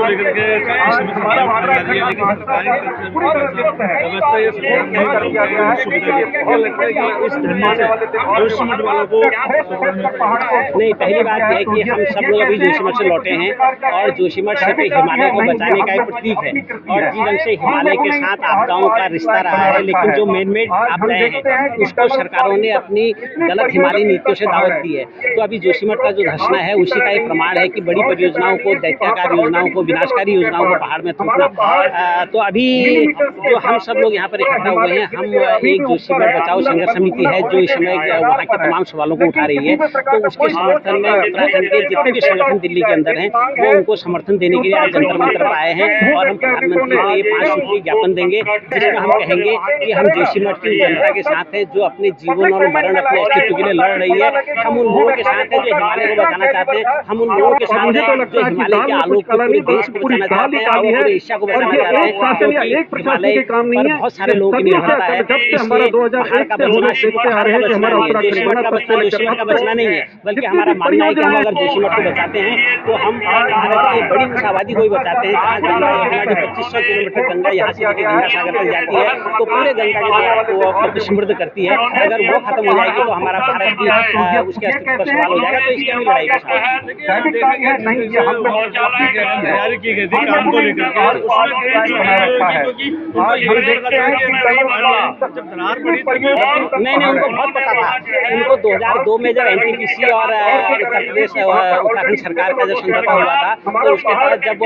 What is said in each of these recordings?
लेकर के काफी समस्या आ रही है, लेकिन सरकारी व्यवस्था ये इस धरने से जोशीमठ वालों को नहीं, पहली बात यह है कि हम सब लोग अभी जोशीमठ से लौटे हैं और जोशीमठ सिर्फ हिमालय को बचाने का एक प्रतीक है और जिस ढंग से हिमालय के साथ आपदाओं का रिश्ता रहा है, लेकिन जो मैन-मेड आपदाएं हैं उसको सरकारों ने अपनी गलत हिमालयी नीतियों से दावत दी है। तो अभी जोशीमठ का जो धंसना है उसी का एक प्रमाण है कि बड़ी परियोजनाओं को, दैत्याकार योजनाओं को, विनाशकारी योजनाओं को पहाड़ में थूकना। तो अभी जो हम सब लोग यहाँ पर इकट्ठा हुए हैं, हम एक जोशीमठ बचाओ संघर्ष समिति है जो इस समय वहाँ के तमाम सवालों को उठा रही है। तो उसके समर्थन में उत्तराखंड के जितने भी संगठन दिल्ली के अंदर हैं वो उनको समर्थन देने के लिए आज जंतर मंतर पर आए हैं और हम प्रधानमंत्री को ये 5 सूत्री ज्ञापन देंगे जिसमें हम कहेंगे कि हम जोशीमठ की जनता के साथ हैं जो अपने जीवन और मरण, अपने अस्तित्व के लिए लड़ रही है। हम उन लोगों के साथ हैं जो हिमालय को बचाना चाहते हैं, हम उन लोगों के साथ हैं जो हिमालय के आलोक को पूरे देश को बचाना चाहते हैं और पूरे एशिया को बचाना चाहते हैं, क्योंकि हिमालय पर बहुत सारे लोगों की निर्भरता है। इसलिए पहाड़ का बचना सिर्फ पहाड़ का बचना नहीं है, जोशीमठ का बचना जोशीमठ का बचना नहीं है, बल्कि हमारा मानना है कि हम अगर जोशीमठ को बचाते हैं तो हम भारत की बड़ी कुछ आबादी को भी बचाते हैं। जहाँ गंगा यमुना जो 2500 किलोमीटर गंगा यहाँ से लेकर गंगा सागर तक जाती है तो पूरे गंगा के को समृद्ध करती है। अगर वो खत्म हो जाएगी तो हमारा भारत भी उसके अस्तित्व पर सवाल हो जाएगा। तो इसकी भी लड़ाई का तैयारी की गई थी काम को लेकर के, नहीं, उनको बहुत पता था। उनको 2002 में जब एनटीपीसी और उत्तर प्रदेश उत्तराखंड सरकार का जब समझौता हुआ था तो उसके तहत जब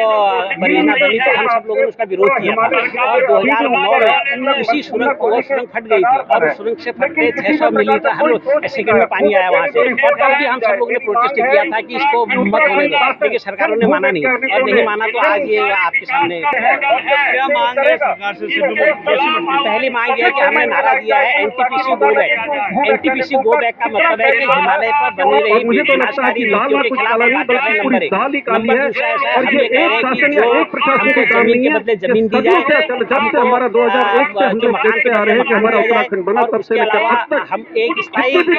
परियोजना बनी तो हम सब लोगों ने उसका विरोध किया था और 2009 में उसी सुरंग को सुरंग फट गई थी और उस सुरंग से फट के 600 मिलीमीटर हर सेकंड में पानी आया वहाँ से और तब भी हम सब लोगों ने प्रोटेस्ट किया था कि इसको मत होने दो, लेकिन सरकारों ने माना नहीं और नहीं माना तो आज ये आपके सामने क्या मांग है सरकार से? पहली मांग ये है कि हमने नारा दिया है NTPC go back. NTPC go back का मतलब है कि हिमालय पर बनी रही विनाशकारी नीतियों के खिलाफ नंबर 1। नंबर दूसरा ऐसा है, हम ये कह रहे हैं कि जो हमको जमीन के बदले जमीन दी जाए, हमारा 2001 से हम जो मकान के बारे हैं कि हमारा उत्तराखंड बना तब से हम एक स्थायी जो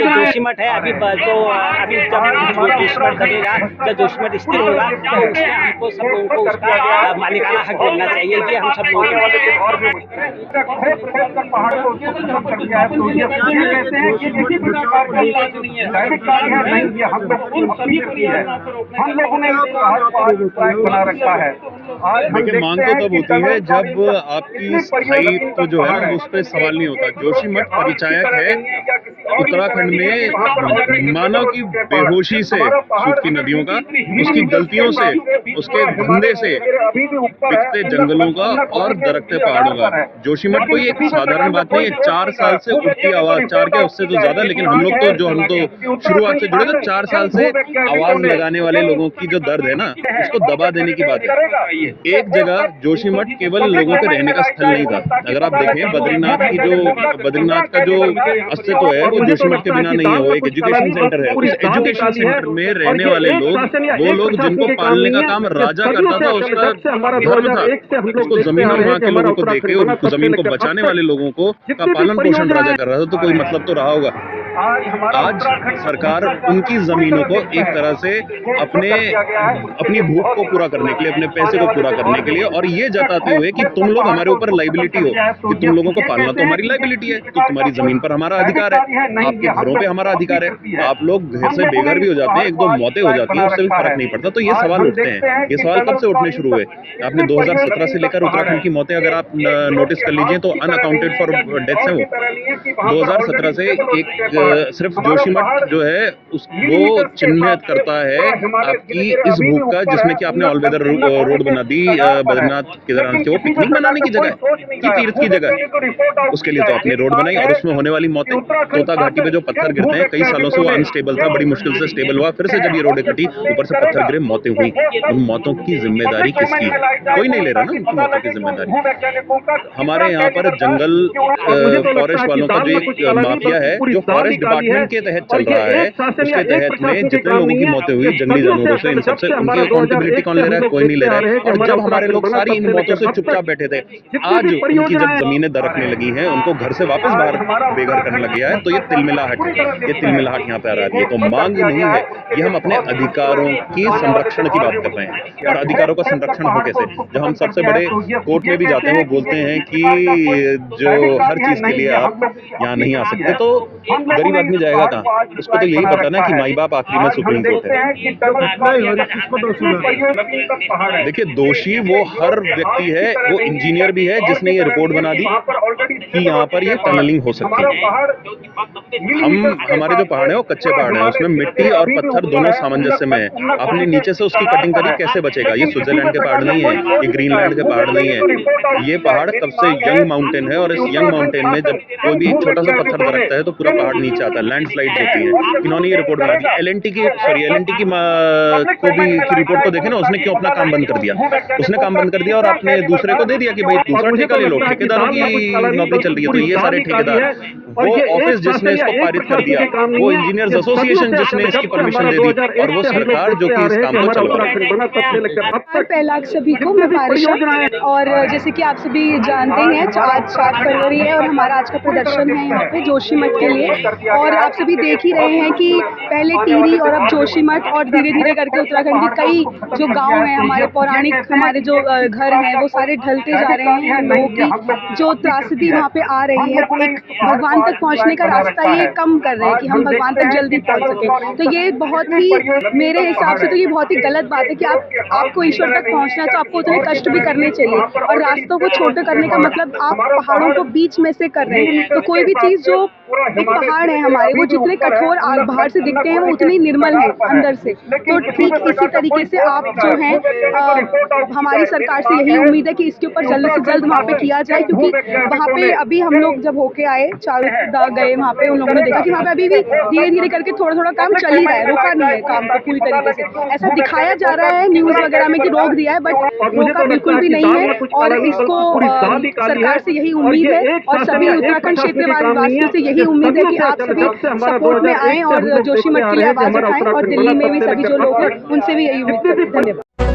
जोशीमठ है अभी जब जोशीमठ दबेगा, जब जोशीमठ स्थिर होगा तो उसमें हमको सब लोगों को उसका मालिकाना हक मिलना चाहिए। ये हम सब लोगों बना रखा है। देखिए, मांग तो तब होती है जब आपकी स्थायित्व जो है उस पर सवाल नहीं होता। जोशीमठ परिचायक है उत्तराखंड में मानव की बेहोशी से, सूखती नदियों का, उसकी गलतियों से, उसके धंधे से, बिकते जंगलों का और दरकते पहाड़ों का। जोशीमठ कोई एक साधारण बात नहीं है। 4 साल से उठती आवाज, 4 क्या उससे तो ज्यादा, लेकिन हम लोग तो हम तो शुरुआत से जुड़े तो 4 साल से आवाज लगाने वाले लोगों की जो दर्द है ना, उसको दबा देने की बात है। एक जगह जोशीमठ केवल लोगों के रहने का स्थल नहीं था। अगर आप देखें बद्रीनाथ का जो अस्तित्व है वो जोशीमठ के बिना नहीं है। वो एक एजुकेशन सेंटर है। उस एजुकेशन सेंटर में रहने वाले लोग, वो लोग जिनको पालने का काम राजा करता था, उसका धर्म था, उसको जमीन और वहाँ के लोगों को देखे और जमीन को बचाने वाले लोगों को का पालन पोषण राजा कर रहा था, तो कोई मतलब तो रहा होगा। आज सरकार उनकी जमीनों को एक तरह से अपनी भूख को पूरा करने के लिए, अपने पैसे को पूरा करने के लिए, और ये जताते हुए कि तुम लोग हमारे ऊपर लाइबिलिटी हो, कि तुम लोगों को पालना तो हमारी लाइबिलिटी है, तो तुम्हारी जमीन पर हमारा अधिकार है, आपके घरों पे हमारा अधिकार है। आप लोग घर से बेघर भी हो जाते हैं, 1-2 मौतें हो जाती हैं, उससे भी फर्क नहीं पड़ता। तो ये सवाल उठते हैं। ये सवाल कब से उठने शुरू हुए? आपने 2017 से लेकर उत्तराखंड की मौतें अगर आप नोटिस कर लीजिए तो अनअकाउंटेड फॉर डेथ्स है वो। 2017 से एक सिर्फ जोशीमठ जो है वो चिन्हित करता है आपकी इस भूख का, जिसमें कि आपने ऑल वेदर रोड बना दी बद्रीनाथ केदारनाथ के, वो पिकनिक मनाने की जगह की तीर्थ की जगह, उसके लिए तो आपने रोड बनाई और उसमें होने वाली मौतें, तोता घाटी पे जो पत्थर गिरते हैं, कई सालों से वो अनस्टेबल था, बड़ी मुश्किल से स्टेबल हुआ, फिर से जब ये रोडें कटी, ऊपर से पत्थर गिरे, मौतें हुई। उन मौतों की जिम्मेदारी किसकी? कोई नहीं ले रहा ना उनकी मौतों की जिम्मेदारी। हमारे यहाँ पर जंगल फॉरेस्ट वालों का जो एक माफिया है, जो फॉरेस्ट फॉरेस्ट डिपार्टमेंट के तहत चल रहा है, उसके तहत में जितने लोगों की मौतें हुई जंगली जानवरों से, इन सबसे उनकी अकाउंटेबिलिटी कौन ले रहा है? कोई नहीं ले रहा है। और जब हमारे लोग सारी इन मौतों से चुपचाप बैठे थे, आज उनकी जब जमीनें दरकने लगी हैं, उनको घर से वापस बाहर बेघर करने लग गया है, तो ये तिलमिलाहट यहाँ पे आ रही है। तो मांग नहीं है, ये हम अपने अधिकारों की संरक्षण की बात कर रहे हैं। और अधिकारों का संरक्षण हो कैसे? जब हम सबसे बड़े कोर्ट में भी जाते हैं, वो बोलते हैं कि जो हर चीज के लिए आप यहाँ नहीं आ सकते, तो गरीब आदमी जाएगा कहाँ? उसको तो यही पता ना कि माई बाप आखिरी में सुप्रीम कोर्ट है। देखिए, दोषी वो हर व्यक्ति है, वो इंजीनियर भी है जिसने ये रिपोर्ट बना दी कि यहाँ पर ये टनलिंग हो सकती है। हमारे जो पहाड़ है वो कच्चे पहाड़ है, उसमें मिट्टी और पत्थर दोनों सामंजस्य में है। आपने नीचे से उसकी कटिंग करी, कैसे बचेगा? ये स्विट्जरलैंड के पहाड़ नहीं है, ये ग्रीनलैंड के पहाड़ नहीं है, ये पहाड़ तब से यंग माउंटेन है। और इस यंग माउंटेन में जब कोई भी छोटा सा पत्थर दरकता है तो पूरा पहाड़ नीचे आता है, लैंडस्लाइड होती है। इन्होंने ये रिपोर्ट बना दी। एलएनटी की को भी की रिपोर्ट को देखे ना, उसने क्यों अपना काम बंद कर दिया? उसने काम बंद कर दिया और आपने दूसरे को दे दिया कि भाई दूसरा ठेका ले लो। ठेकेदारों की नौकरी चल रही है, तो ये सारे ठेकेदार, वो ऑफिस जिसने इसको पारित कर दिया, वो इंजीनियर्स एसोसिएशन जिसने इसकी परमिशन दे दी, और वो सरकार जो कि इस काम को चलवा रही है। पहला सभी को मैं पारिशा, और जैसे कि आप सभी जानते हैं आज 7 फरवरी है और हमारा आज का प्रदर्शन है यहाँ पे जोशीमठ के लिए। और आप सभी देख ही रहे हैं कि पहले टिहरी और अब जोशीमठ और धीरे धीरे करके उत्तराखंड के कई जो गांव हैं, हमारे पौराणिक हमारे जो घर हैं, वो सारे ढलते जा रहे हैं। लोगों की जो त्रासदी वहाँ पे आ रही है, एक भगवान तक पहुँचने का रास्ता ये कम कर रहे हैं कि हम भगवान तक जल्दी पहुँच सके। तो ये बहुत ही, मेरे हिसाब से तो ये बहुत ही गलत बात है कि आपको ईश्वर तक पहुँचना है तो आपको उतने कष्ट भी करने चाहिए। और रास्तों को छोटे करने का मतलब आप पहाड़ों को बीच में से कर रहे हैं। तो कोई भी चीज जो एक पहाड़ है हमारे, वो जितने कठोर बाहर से दिखते हैं वो उतने निर्मल है अंदर से। तो ठीक इसी तरीके से आप जो हैं, हमारी सरकार से यही उम्मीद है कि इसके ऊपर जल्द से जल्द वहाँ पे किया जाए। क्योंकि वहाँ पे अभी हम लोग जब होके आए, चारों गए वहाँ पे, उन लोगों ने देखा कि वहाँ पे अभी भी धीरे धीरे करके थोड़ा थोड़ा काम चल ही रहा है, रुका नहीं है काम को पूरी तरीके से। ऐसा दिखाया जा रहा है न्यूज वगैरह में कि रोक दिया है, बट रोका बिल्कुल भी नहीं है। और इसको सरकार से यही उम्मीद है और सभी उत्तराखंड क्षेत्र वासियों से यही उम्मीद है कि आप सभी सपोर्ट में आएं और जोशीमठ के लिए आवाज उठाएं। और दिल्ली में भी सभी जो लोग हैं उनसे भी यही उम्मीद है। धन्यवाद।